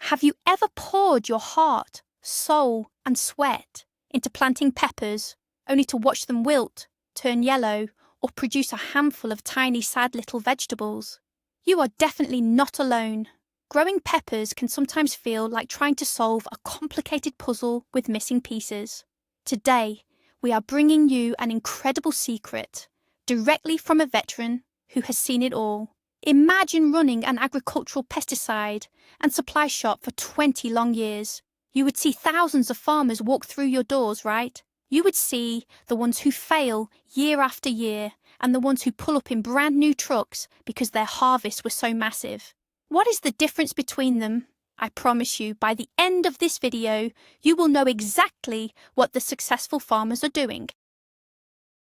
Have you ever poured your heart, soul, and sweat into planting peppers, only to watch them wilt, turn yellow, or produce a handful of tiny, sad little vegetables? You are definitely not alone. Growing peppers can sometimes feel like trying to solve a complicated puzzle with missing pieces. Today, we are bringing you an incredible secret, directly from a veteran who has seen it all. Imagine running an agricultural pesticide and supply shop for 20 long years. You would see thousands of farmers walk through your doors, right? You would see the ones who fail year after year and the ones who pull up in brand new trucks because their harvests were so massive. What is the difference between them? I promise you, by the end of this video, you will know exactly what the successful farmers are doing.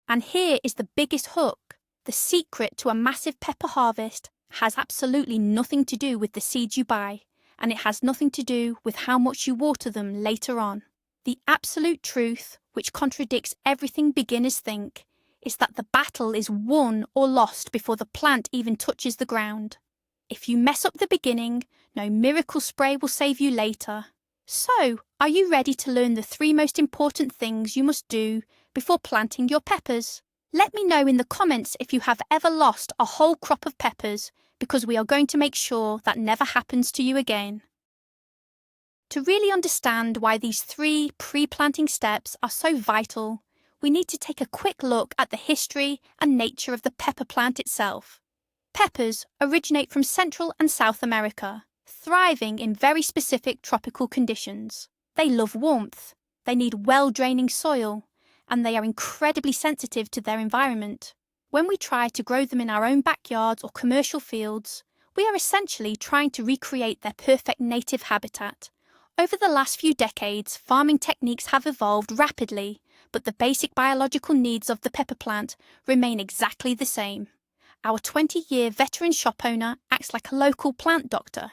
And here is the biggest hook. The secret to a massive pepper harvest has absolutely nothing to do with the seeds you buy, and it has nothing to do with how much you water them later on. The absolute truth, which contradicts everything beginners think, is that the battle is won or lost before the plant even touches the ground. If you mess up the beginning, no miracle spray will save you later. So, are you ready to learn the 3 most important things you must do before planting your peppers? Let me know in the comments if you have ever lost a whole crop of peppers, because we are going to make sure that never happens to you again. To really understand why these 3 pre-planting steps are so vital, we need to take a quick look at the history and nature of the pepper plant itself. Peppers originate from Central and South America, thriving in very specific tropical conditions. They love warmth, they need well-draining soil, and they are incredibly sensitive to their environment. When we try to grow them in our own backyards or commercial fields, we are essentially trying to recreate their perfect native habitat. Over the last few decades, farming techniques have evolved rapidly, but the basic biological needs of the pepper plant remain exactly the same. Our 20-year veteran shop owner acts like a local plant doctor.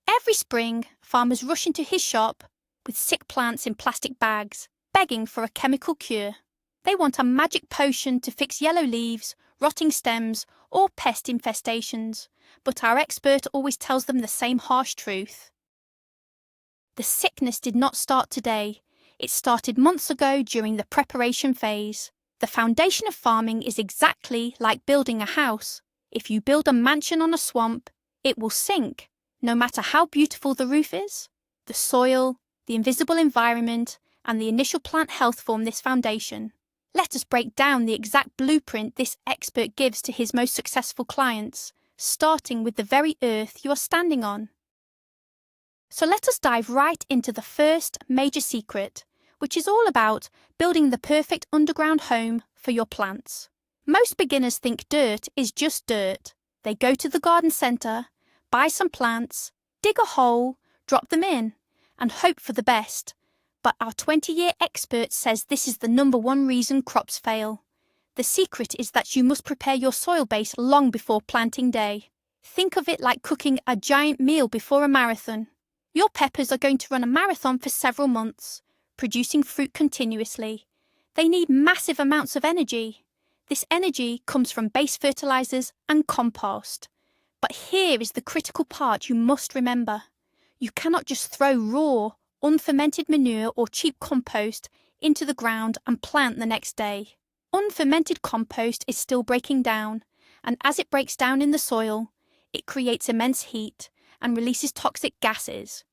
Every spring, farmers rush into his shop with sick plants in plastic bags, begging for a chemical cure. They want a magic potion to fix yellow leaves, rotting stems, or pest infestations, but our expert always tells them the same harsh truth. The sickness did not start today. It started months ago during the preparation phase. The foundation of farming is exactly like building a house. If you build a mansion on a swamp, it will sink, no matter how beautiful the roof is. The soil, the invisible environment, and the initial plant health form this foundation. Let us break down the exact blueprint this expert gives to his most successful clients, starting with the very earth you are standing on. So let us dive right into the first major secret, which is all about building the perfect underground home for your plants. Most beginners think dirt is just dirt. They go to the garden centre, buy some plants, dig a hole, drop them in, and hope for the best. But our 20-year expert says this is the #1 reason crops fail. The secret is that you must prepare your soil base long before planting day. Think of it like cooking a giant meal before a marathon. Your peppers are going to run a marathon for several months, producing fruit continuously. They need massive amounts of energy. This energy comes from base fertilizers and compost. But here is the critical part you must remember. You cannot just throw raw, unfermented manure or cheap compost into the ground and plant the next day. Unfermented compost is still breaking down, and as it breaks down in the soil, it creates immense heat and releases toxic gases.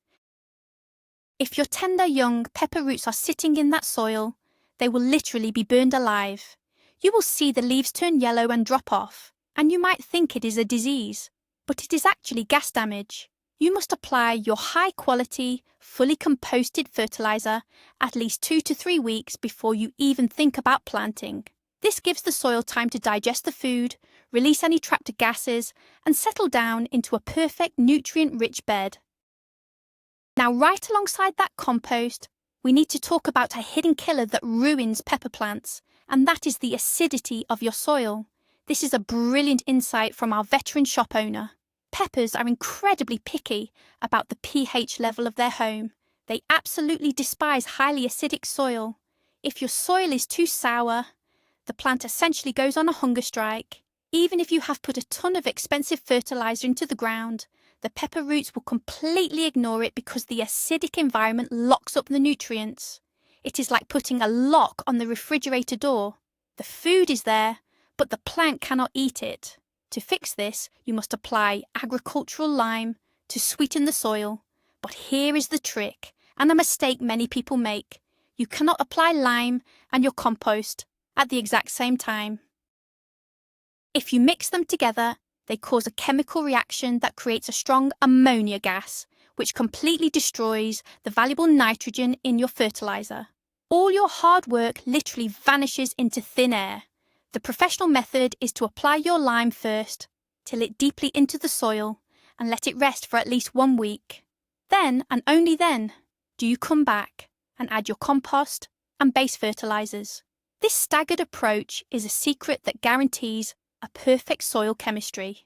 If your tender young pepper roots are sitting in that soil, they will literally be burned alive. You will see the leaves turn yellow and drop off, and you might think it is a disease, but it is actually gas damage. You must apply your high-quality, fully composted fertilizer at least 2 to 3 weeks before you even think about planting. This gives the soil time to digest the food, release any trapped gases, and settle down into a perfect nutrient-rich bed. Now, right alongside that compost, we need to talk about a hidden killer that ruins pepper plants, and that is the acidity of your soil. This is a brilliant insight from our veteran shop owner. Peppers are incredibly picky about the pH level of their home. They absolutely despise highly acidic soil. If your soil is too sour, the plant essentially goes on a hunger strike. Even if you have put a ton of expensive fertilizer into the ground, The pepper roots will completely ignore it because the acidic environment locks up the nutrients. It is like putting a lock on the refrigerator door. The food is there, but the plant cannot eat it. To fix this, you must apply agricultural lime to sweeten the soil. But here is the trick, and a mistake many people make. You cannot apply lime and your compost at the exact same time. If you mix them together, they cause a chemical reaction that creates a strong ammonia gas, which completely destroys the valuable nitrogen in your fertilizer. All your hard work literally vanishes into thin air. The professional method is to apply your lime first, till it deeply into the soil, and let it rest for at least 1 week. Then, and only then, do you come back and add your compost and base fertilizers. This staggered approach is a secret that guarantees a perfect soil chemistry.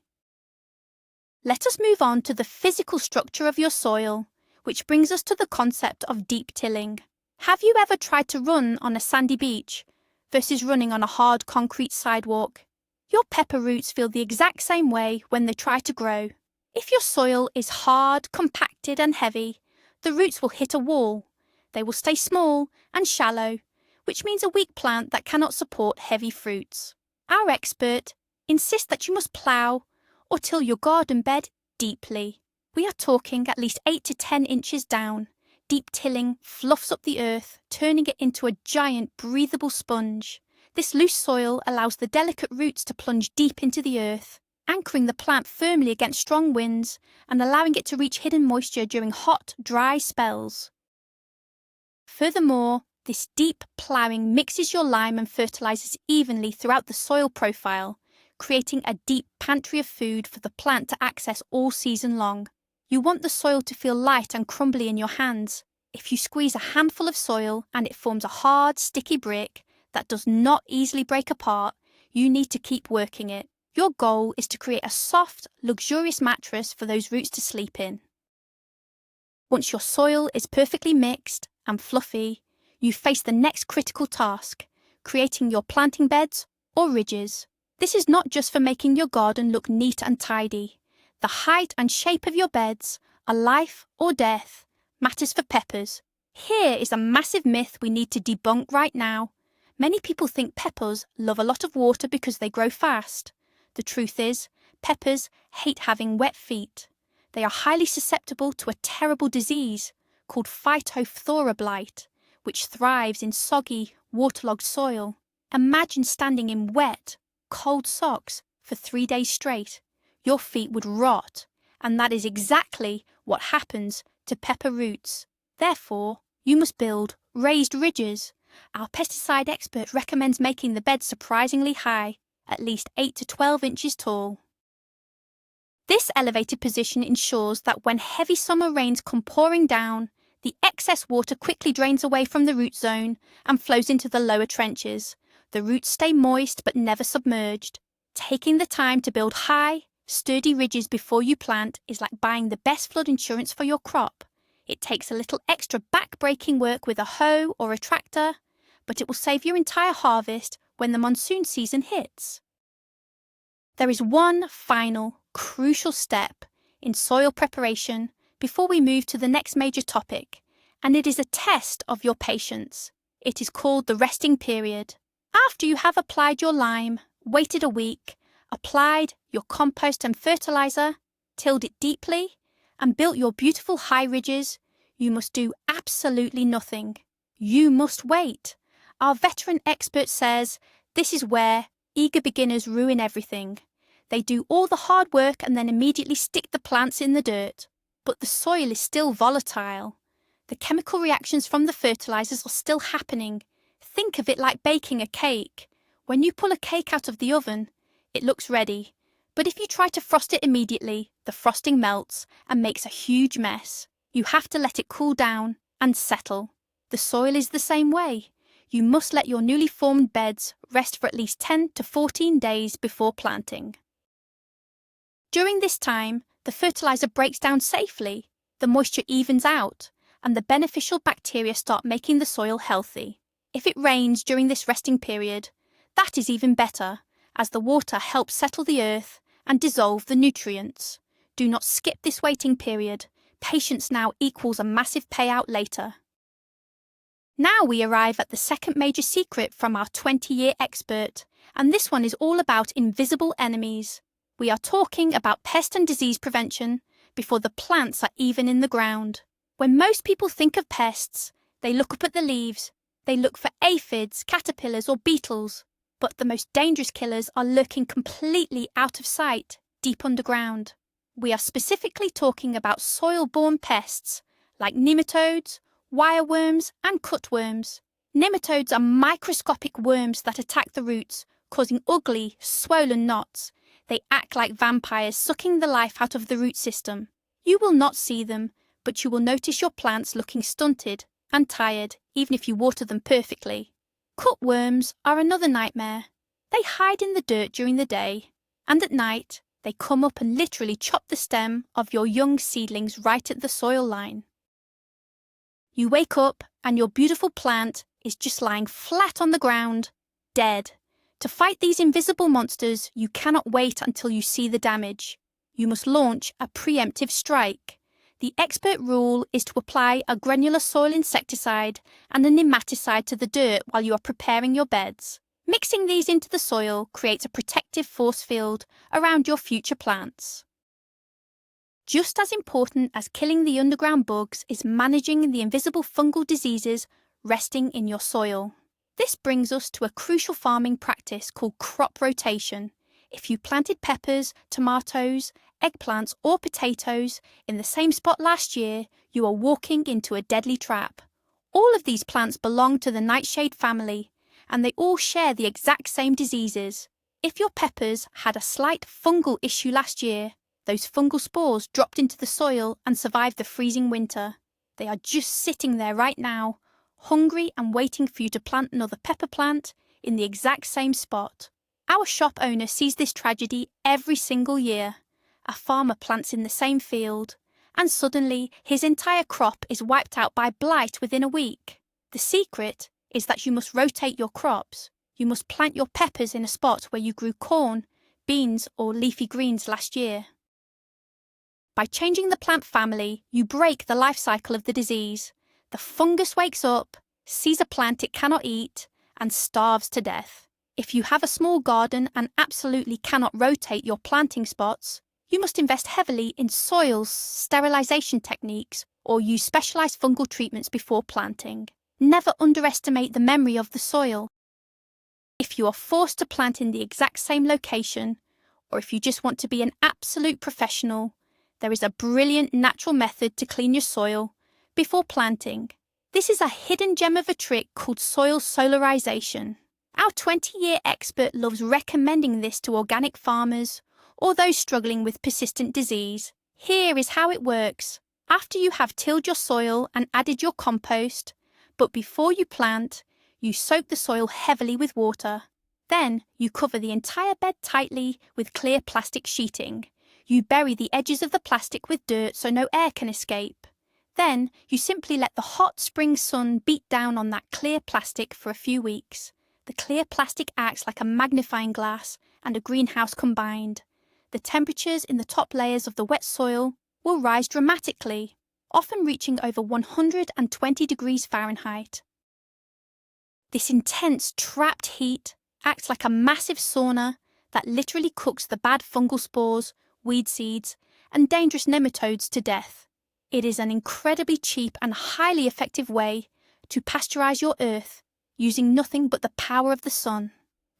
Let us move on to the physical structure of your soil, which brings us to the concept of deep tilling. Have you ever tried to run on a sandy beach versus running on a hard concrete sidewalk? Your pepper roots feel the exact same way when they try to grow. If your soil is hard, compacted and heavy, the roots will hit a wall. They will stay small and shallow, which means a weak plant that cannot support heavy fruits. Our expert insists that you must plough or till your garden bed deeply. We are talking at least 8 to 10 inches down. Deep tilling fluffs up the earth, turning it into a giant breathable sponge. This loose soil allows the delicate roots to plunge deep into the earth, anchoring the plant firmly against strong winds and allowing it to reach hidden moisture during hot, dry spells. Furthermore, this deep ploughing mixes your lime and fertilizers evenly throughout the soil profile, creating a deep pantry of food for the plant to access all season long. You want the soil to feel light and crumbly in your hands. If you squeeze a handful of soil and it forms a hard, sticky brick that does not easily break apart, you need to keep working it. Your goal is to create a soft, luxurious mattress for those roots to sleep in. Once your soil is perfectly mixed and fluffy, you face the next critical task, creating your planting beds or ridges. This is not just for making your garden look neat and tidy. The height and shape of your beds are life or death, matters for peppers. Here is a massive myth we need to debunk right now. Many people think peppers love a lot of water because they grow fast. The truth is, peppers hate having wet feet. They are highly susceptible to a terrible disease called phytophthora blight, which thrives in soggy, waterlogged soil. Imagine standing in wet, cold socks for 3 days straight. Your feet would rot, and that is exactly what happens to pepper roots. Therefore, you must build raised ridges. Our pesticide expert recommends making the bed surprisingly high, at least 8 to 12 inches tall. This elevated position ensures that when heavy summer rains come pouring down, the excess water quickly drains away from the root zone and flows into the lower trenches. The roots stay moist but never submerged. Taking the time to build high, sturdy ridges before you plant is like buying the best flood insurance for your crop. It takes a little extra back-breaking work with a hoe or a tractor, but it will save your entire harvest when the monsoon season hits. There is one final, crucial step in soil preparation before we move to the next major topic, and it is a test of your patience. It is called the resting period. After you have applied your lime, waited a week, applied your compost and fertilizer, tilled it deeply, and built your beautiful high ridges, you must do absolutely nothing. You must wait. Our veteran expert says this is where eager beginners ruin everything. They do all the hard work and then immediately stick the plants in the dirt. But the soil is still volatile. The chemical reactions from the fertilizers are still happening. Think of it like baking a cake. When you pull a cake out of the oven, it looks ready. But if you try to frost it immediately, the frosting melts and makes a huge mess. You have to let it cool down and settle. The soil is the same way. You must let your newly formed beds rest for at least 10 to 14 days before planting. During this time, the fertilizer breaks down safely, the moisture evens out, and the beneficial bacteria start making the soil healthy. If it rains during this resting period, that is even better, as the water helps settle the earth and dissolve the nutrients. Do not skip this waiting period. Patience now equals a massive payout later. Now we arrive at the second major secret from our 20-year expert, and this one is all about invisible enemies. We are talking about pest and disease prevention before the plants are even in the ground. When most people think of pests, they look up at the leaves, they look for aphids, caterpillars or beetles, but the most dangerous killers are lurking completely out of sight, deep underground. We are specifically talking about soil-borne pests like nematodes, wireworms and cutworms. Nematodes are microscopic worms that attack the roots, causing ugly, swollen knots. They act like vampires, sucking the life out of the root system. You will not see them, but you will notice your plants looking stunted and tired, even if you water them perfectly. Cutworms are another nightmare. They hide in the dirt during the day, and at night, they come up and literally chop the stem of your young seedlings right at the soil line. You wake up and your beautiful plant is just lying flat on the ground, dead. To fight these invisible monsters, you cannot wait until you see the damage. You must launch a preemptive strike. The expert rule is to apply a granular soil insecticide and a nematicide to the dirt while you are preparing your beds. Mixing these into the soil creates a protective force field around your future plants. Just as important as killing the underground bugs is managing the invisible fungal diseases resting in your soil. This brings us to a crucial farming practice called crop rotation. If you planted peppers, tomatoes, eggplants or potatoes in the same spot last year, you are walking into a deadly trap. All of these plants belong to the nightshade family, and they all share the exact same diseases. If your peppers had a slight fungal issue last year, those fungal spores dropped into the soil and survived the freezing winter. They are just sitting there right now, hungry and waiting for you to plant another pepper plant in the exact same spot. Our shop owner sees this tragedy every single year. A farmer plants in the same field, and suddenly his entire crop is wiped out by blight within a week. The secret is that you must rotate your crops. You must plant your peppers in a spot where you grew corn, beans or leafy greens last year. By changing the plant family, you break the life cycle of the disease. The fungus wakes up, sees a plant it cannot eat, and starves to death. If you have a small garden and absolutely cannot rotate your planting spots, you must invest heavily in soil sterilization techniques or use specialized fungal treatments before planting. Never underestimate the memory of the soil. If you are forced to plant in the exact same location, or if you just want to be an absolute professional, there is a brilliant natural method to clean your soil before planting. This is a hidden gem of a trick called soil solarization. Our 20-year expert loves recommending this to organic farmers or those struggling with persistent disease. Here is how it works. After you have tilled your soil and added your compost, but before you plant, you soak the soil heavily with water. Then you cover the entire bed tightly with clear plastic sheeting. You bury the edges of the plastic with dirt so no air can escape. Then you simply let the hot spring sun beat down on that clear plastic for a few weeks. The clear plastic acts like a magnifying glass and a greenhouse combined. The temperatures in the top layers of the wet soil will rise dramatically, often reaching over 120 degrees Fahrenheit. This intense trapped heat acts like a massive sauna that literally cooks the bad fungal spores, weed seeds, and dangerous nematodes to death. It is an incredibly cheap and highly effective way to pasteurize your earth using nothing but the power of the sun.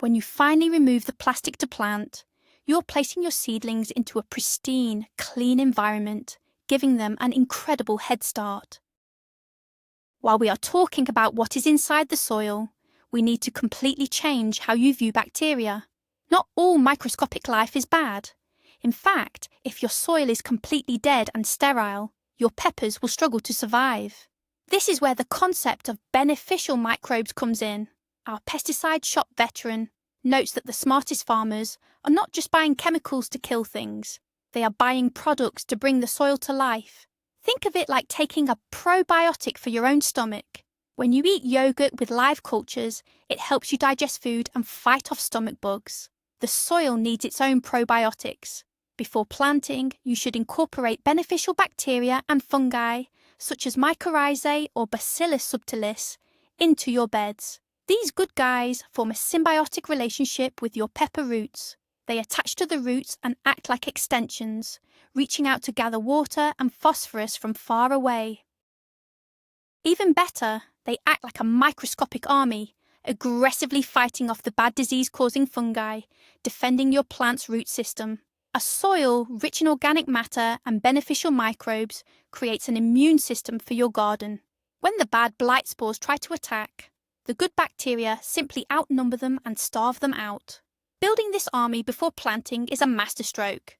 When you finally remove the plastic to plant, you're placing your seedlings into a pristine, clean environment, giving them an incredible head start. While we are talking about what is inside the soil, we need to completely change how you view bacteria. Not all microscopic life is bad. In fact, if your soil is completely dead and sterile, your peppers will struggle to survive. This is where the concept of beneficial microbes comes in. Our pesticide shop veteran notes that the smartest farmers are not just buying chemicals to kill things, they are buying products to bring the soil to life. Think of it like taking a probiotic for your own stomach. When you eat yogurt with live cultures, it helps you digest food and fight off stomach bugs. The soil needs its own probiotics. Before planting, you should incorporate beneficial bacteria and fungi, such as mycorrhizae or Bacillus subtilis, into your beds. These good guys form a symbiotic relationship with your pepper roots. They attach to the roots and act like extensions, reaching out to gather water and phosphorus from far away. Even better, they act like a microscopic army, aggressively fighting off the bad disease-causing fungi, defending your plant's root system. A soil rich in organic matter and beneficial microbes creates an immune system for your garden. When the bad blight spores try to attack, the good bacteria simply outnumber them and starve them out. Building this army before planting is a masterstroke.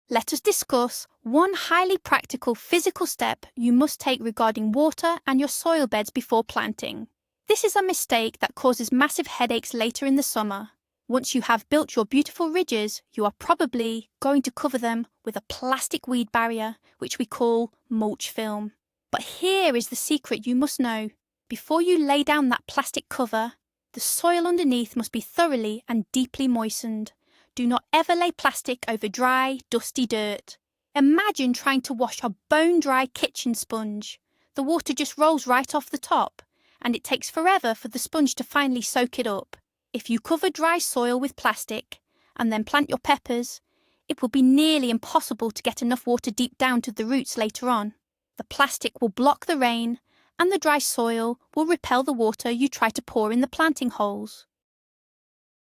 Let us discuss one highly practical physical step you must take regarding water and your soil beds before planting. This is a mistake that causes massive headaches later in the summer. Once you have built your beautiful ridges, you are probably going to cover them with a plastic weed barrier, which we call mulch film. But here is the secret you must know. Before you lay down that plastic cover, the soil underneath must be thoroughly and deeply moistened. Do not ever lay plastic over dry, dusty dirt. Imagine trying to wash a bone-dry kitchen sponge. The water just rolls right off the top, and it takes forever for the sponge to finally soak it up. If you cover dry soil with plastic and then plant your peppers, it will be nearly impossible to get enough water deep down to the roots later on. The plastic will block the rain, and the dry soil will repel the water you try to pour in the planting holes.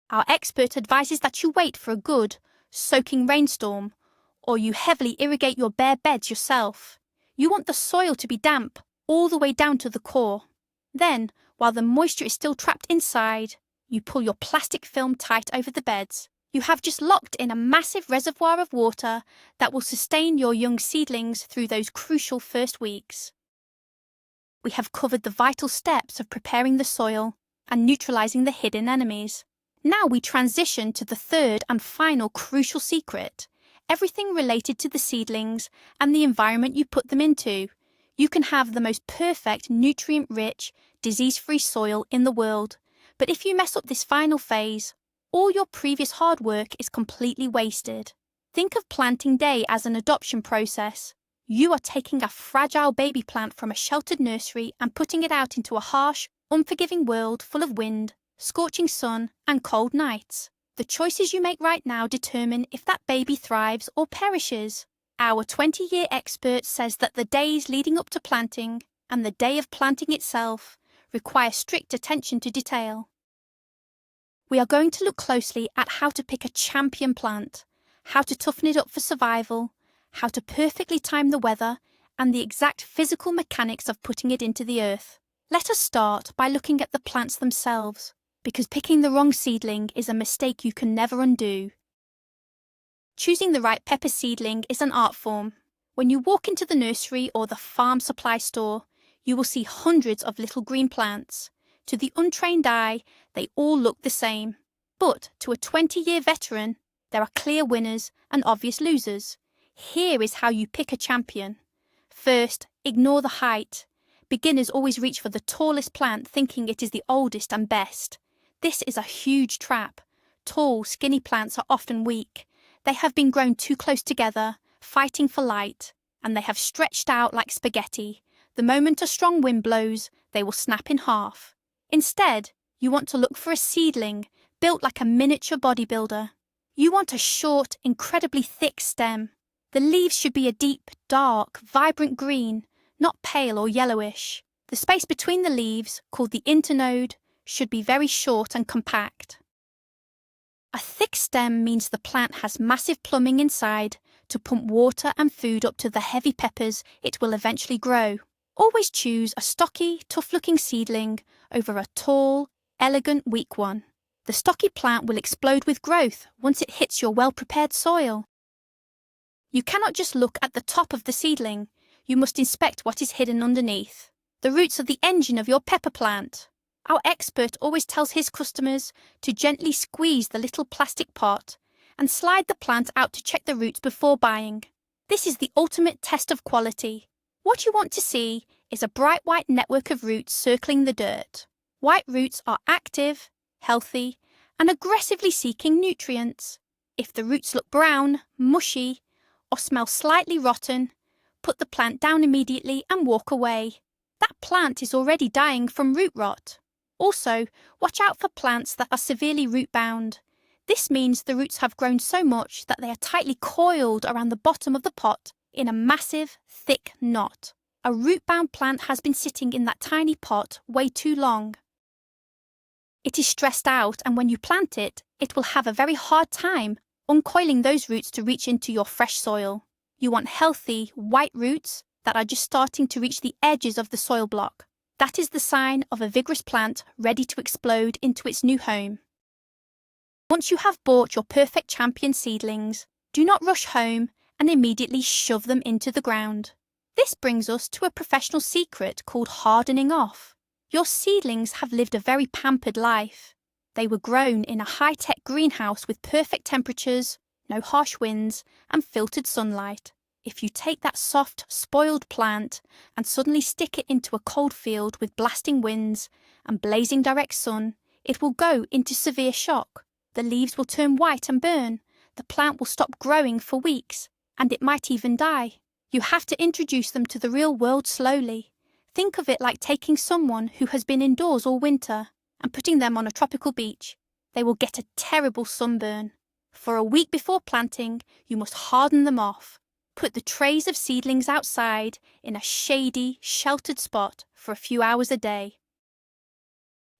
Our expert advises that you wait for a good, soaking rainstorm, or you heavily irrigate your bare beds yourself. You want the soil to be damp all the way down to the core. Then, while the moisture is still trapped inside, you pull your plastic film tight over the beds. You have just locked in a massive reservoir of water that will sustain your young seedlings through those crucial first weeks. We have covered the vital steps of preparing the soil and neutralizing the hidden enemies. Now we transition to the third and final crucial secret, everything related to the seedlings and the environment you put them into. You can have the most perfect, nutrient-rich, disease-free soil in the world, but if you mess up this final phase, all your previous hard work is completely wasted. Think of planting day as an adoption process. You are taking a fragile baby plant from a sheltered nursery and putting it out into a harsh, unforgiving world full of wind, scorching sun, and cold nights. The choices you make right now determine if that baby thrives or perishes. Our 20-year expert says that the days leading up to planting and the day of planting itself require strict attention to detail. We are going to look closely at how to pick a champion plant, how to toughen it up for survival, how to perfectly time the weather, and the exact physical mechanics of putting it into the earth. Let us start by looking at the plants themselves, because picking the wrong seedling is a mistake you can never undo. Choosing the right pepper seedling is an art form. When you walk into the nursery or the farm supply store, you will see hundreds of little green plants. To the untrained eye, they all look the same. But to a 20-year veteran, there are clear winners and obvious losers. Here is how you pick a champion. First, ignore the height. Beginners always reach for the tallest plant thinking it is the oldest and best. This is a huge trap. Tall, skinny plants are often weak. They have been grown too close together, fighting for light, and they have stretched out like spaghetti. The moment a strong wind blows, they will snap in half. Instead, you want to look for a seedling, built like a miniature bodybuilder. You want a short, incredibly thick stem. The leaves should be a deep, dark, vibrant green, not pale or yellowish. The space between the leaves, called the internode, should be very short and compact. A thick stem means the plant has massive plumbing inside to pump water and food up to the heavy peppers it will eventually grow. Always choose a stocky, tough-looking seedling over a tall, elegant, weak one. The stocky plant will explode with growth once it hits your well-prepared soil. You cannot just look at the top of the seedling. You must inspect what is hidden underneath. The roots are the engine of your pepper plant. Our expert always tells his customers to gently squeeze the little plastic pot and slide the plant out to check the roots before buying. This is the ultimate test of quality. What you want to see is a bright white network of roots circling the dirt. White roots are active, healthy, and aggressively seeking nutrients. If the roots look brown, mushy, or smell slightly rotten, put the plant down immediately and walk away. That plant is already dying from root rot. Also, watch out for plants that are severely root-bound. This means the roots have grown so much that they are tightly coiled around the bottom of the pot in a massive, thick knot. A root-bound plant has been sitting in that tiny pot way too long. It is stressed out, and when you plant it, it will have a very hard time uncoiling those roots to reach into your fresh soil. You want healthy, white roots that are just starting to reach the edges of the soil block. That is the sign of a vigorous plant ready to explode into its new home. Once you have bought your perfect champion seedlings, do not rush home and immediately shove them into the ground. This brings us to a professional secret called hardening off. Your seedlings have lived a very pampered life. They were grown in a high-tech greenhouse with perfect temperatures, no harsh winds, and filtered sunlight. If you take that soft, spoiled plant and suddenly stick it into a cold field with blasting winds and blazing direct sun, it will go into severe shock. The leaves will turn white and burn, the plant will stop growing for weeks, and it might even die. You have to introduce them to the real world slowly. Think of it like taking someone who has been indoors all winter and putting them on a tropical beach. They will get a terrible sunburn. For a week before planting, you must harden them off. Put the trays of seedlings outside in a shady, sheltered spot for a few hours a day.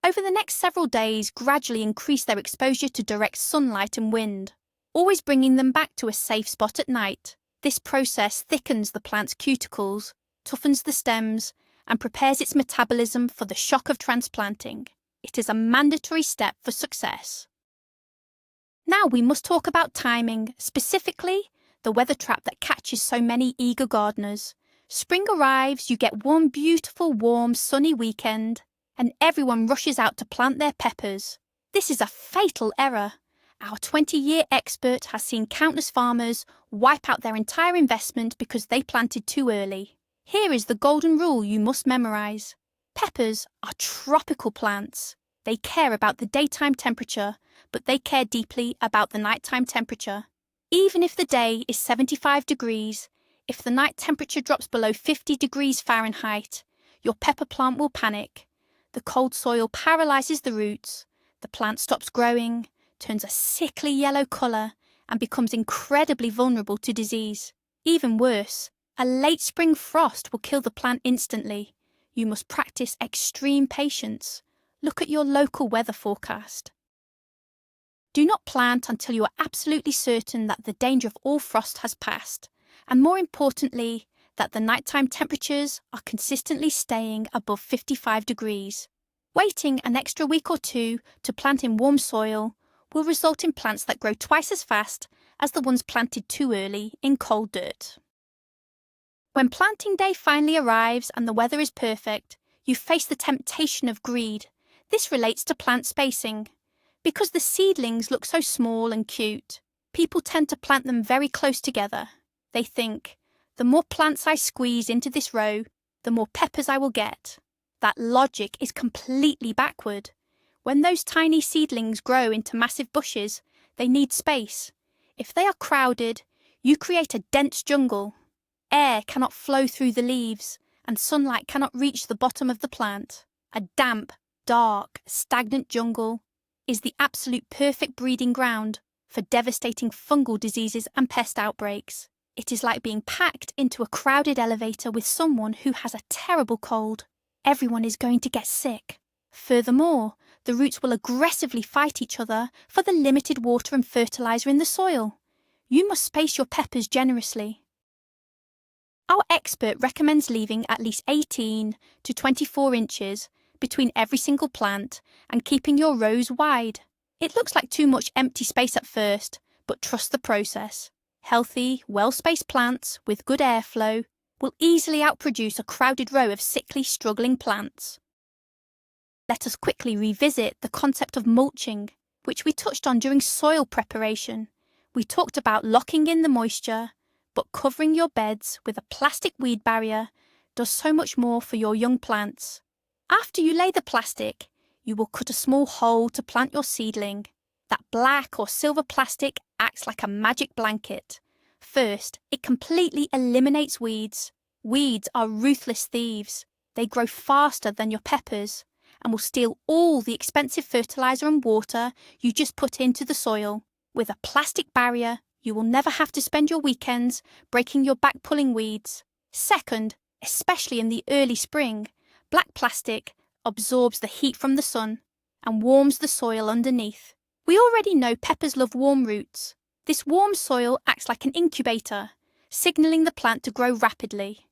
Over the next several days, gradually increase their exposure to direct sunlight and wind, always bringing them back to a safe spot at night. This process thickens the plant's cuticles, toughens the stems, and prepares its metabolism for the shock of transplanting. It is a mandatory step for success. Now we must talk about timing, specifically the weather trap that catches so many eager gardeners. Spring arrives, you get one beautiful, warm, sunny weekend, and everyone rushes out to plant their peppers. This is a fatal error. Our 20-year expert has seen countless farmers wipe out their entire investment because they planted too early. Here is the golden rule you must memorize. Peppers are tropical plants. They care about the daytime temperature, but they care deeply about the nighttime temperature. Even if the day is 75 degrees, if the night temperature drops below 50 degrees Fahrenheit, your pepper plant will panic. The cold soil paralyzes the roots, the plant stops growing, turns a sickly yellow colour, and becomes incredibly vulnerable to disease. Even worse, a late spring frost will kill the plant instantly. You must practice extreme patience. Look at your local weather forecast. Do not plant until you are absolutely certain that the danger of all frost has passed, and more importantly, that the nighttime temperatures are consistently staying above 55 degrees. Waiting an extra week or two to plant in warm soil will result in plants that grow twice as fast as the ones planted too early in cold dirt. When planting day finally arrives and the weather is perfect, you face the temptation of greed. This relates to plant spacing. Because the seedlings look so small and cute, people tend to plant them very close together. They think, the more plants I squeeze into this row, the more peppers I will get. That logic is completely backward. When those tiny seedlings grow into massive bushes, they need space. If they are crowded, you create a dense jungle. Air cannot flow through the leaves, and sunlight cannot reach the bottom of the plant. A damp, dark, stagnant jungle is the absolute perfect breeding ground for devastating fungal diseases and pest outbreaks. It is like being packed into a crowded elevator with someone who has a terrible cold. Everyone is going to get sick. Furthermore, the roots will aggressively fight each other for the limited water and fertilizer in the soil. You must space your peppers generously. Our expert recommends leaving at least 18 to 24 inches between every single plant and keeping your rows wide. It looks like too much empty space at first, but trust the process. Healthy, well-spaced plants with good airflow will easily outproduce a crowded row of sickly, struggling plants. Let us quickly revisit the concept of mulching, which we touched on during soil preparation. We talked about locking in the moisture, but covering your beds with a plastic weed barrier does so much more for your young plants. After you lay the plastic, you will cut a small hole to plant your seedling. That black or silver plastic acts like a magic blanket. First, it completely eliminates weeds. Weeds are ruthless thieves. They grow faster than your peppers and will steal all the expensive fertilizer and water you just put into the soil. With a plastic barrier, you will never have to spend your weekends breaking your back pulling weeds. Second, especially in the early spring, black plastic absorbs the heat from the sun and warms the soil underneath. We already know peppers love warm roots. This warm soil acts like an incubator, signalling the plant to grow rapidly.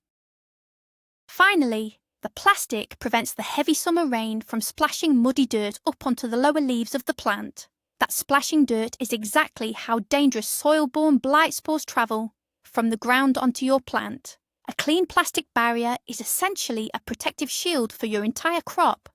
Finally, the plastic prevents the heavy summer rain from splashing muddy dirt up onto the lower leaves of the plant. That splashing dirt is exactly how dangerous soil-borne blight spores travel from the ground onto your plant. A clean plastic barrier is essentially a protective shield for your entire crop.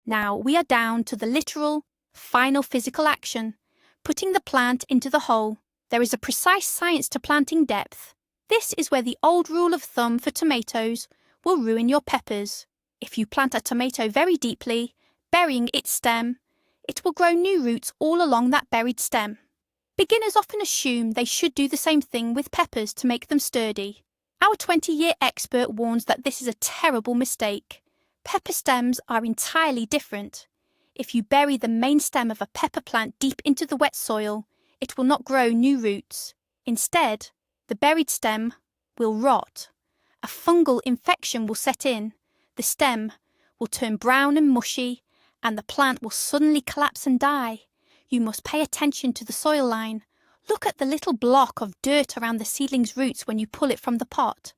Now we are down to the literal, final physical action, putting the plant into the hole. There is a precise science to planting depth. This is where the old rule of thumb for tomatoes will ruin your peppers. If you plant a tomato very deeply, burying its stem, it will grow new roots all along that buried stem. Beginners often assume they should do the same thing with peppers to make them sturdy. Our 20-year expert warns that this is a terrible mistake. Pepper stems are entirely different. If you bury the main stem of a pepper plant deep into the wet soil, it will not grow new roots. Instead, the buried stem will rot. A fungal infection will set in, the stem will turn brown and mushy, and the plant will suddenly collapse and die. You must pay attention to the soil line. Look at the little block of dirt around the seedling's roots when you pull it from the pot.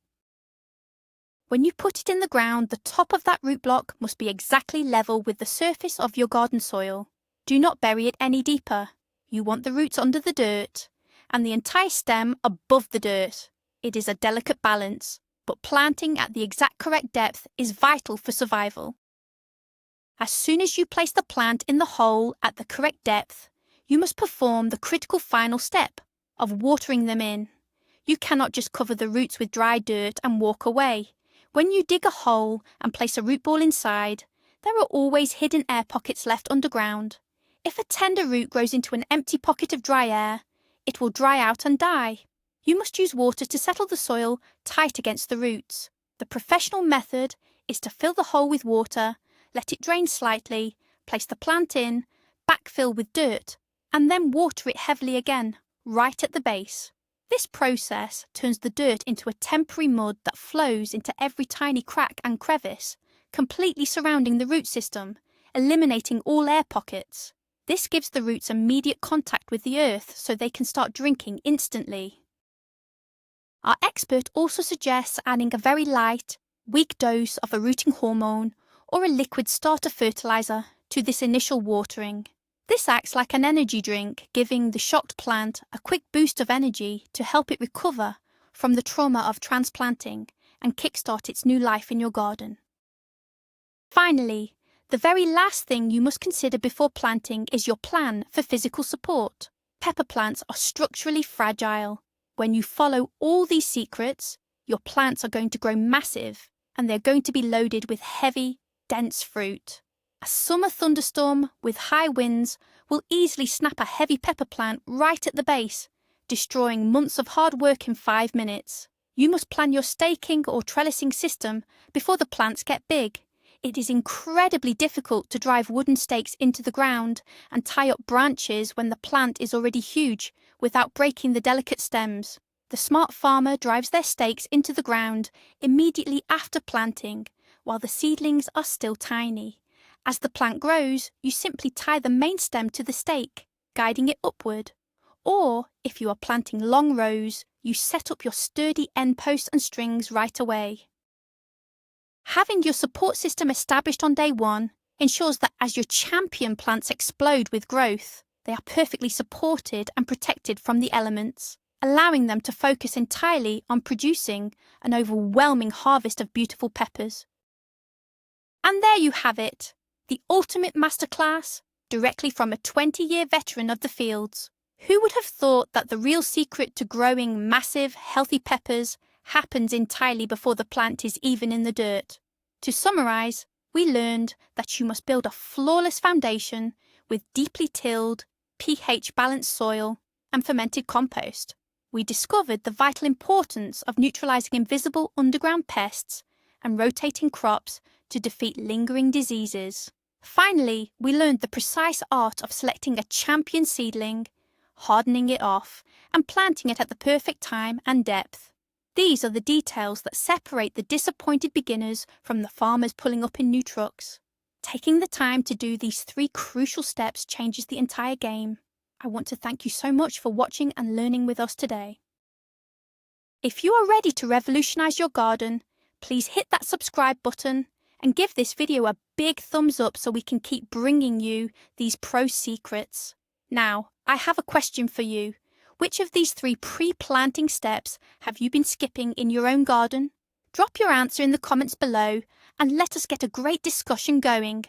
When you put it in the ground, the top of that root block must be exactly level with the surface of your garden soil. Do not bury it any deeper. You want the roots under the dirt, and the entire stem above the dirt. It is a delicate balance, but planting at the exact correct depth is vital for survival. As soon as you place the plant in the hole at the correct depth, you must perform the critical final step of watering them in. You cannot just cover the roots with dry dirt and walk away. When you dig a hole and place a root ball inside, there are always hidden air pockets left underground. If a tender root grows into an empty pocket of dry air, it will dry out and die. You must use water to settle the soil tight against the roots. The professional method is to fill the hole with water, let it drain slightly, place the plant in, backfill with dirt, and then water it heavily again, right at the base. This process turns the dirt into a temporary mud that flows into every tiny crack and crevice, completely surrounding the root system, eliminating all air pockets. This gives the roots immediate contact with the earth so they can start drinking instantly. Our expert also suggests adding a very light, weak dose of a rooting hormone or a liquid starter fertilizer to this initial watering. This acts like an energy drink, giving the shocked plant a quick boost of energy to help it recover from the trauma of transplanting and kickstart its new life in your garden. Finally, the very last thing you must consider before planting is your plan for physical support. Pepper plants are structurally fragile. When you follow all these secrets, your plants are going to grow massive and they're going to be loaded with heavy, dense fruit. A summer thunderstorm with high winds will easily snap a heavy pepper plant right at the base, destroying months of hard work in 5 minutes. You must plan your staking or trellising system before the plants get big. It is incredibly difficult to drive wooden stakes into the ground and tie up branches when the plant is already huge without breaking the delicate stems. The smart farmer drives their stakes into the ground immediately after planting, while the seedlings are still tiny. As the plant grows, you simply tie the main stem to the stake, guiding it upward. Or, if you are planting long rows, you set up your sturdy end posts and strings right away. Having your support system established on day one ensures that as your champion plants explode with growth, they are perfectly supported and protected from the elements, allowing them to focus entirely on producing an overwhelming harvest of beautiful peppers. And there you have it, the ultimate masterclass, directly from a 20-year veteran of the fields. Who would have thought that the real secret to growing massive, healthy peppers happens entirely before the plant is even in the dirt? To summarize, we learned that you must build a flawless foundation with deeply tilled, pH-balanced soil and fermented compost. We discovered the vital importance of neutralising invisible underground pests and rotating crops to defeat lingering diseases. Finally, we learned the precise art of selecting a champion seedling, hardening it off, and planting it at the perfect time and depth. These are the details that separate the disappointed beginners from the farmers pulling up in new trucks. Taking the time to do these 3 crucial steps changes the entire game. I want to thank you so much for watching and learning with us today. If you are ready to revolutionize your garden, please hit that subscribe button and give this video a big thumbs up so we can keep bringing you these pro secrets. Now, I have a question for you. Which of these 3 pre-planting steps have you been skipping in your own garden? Drop your answer in the comments below and let us get a great discussion going.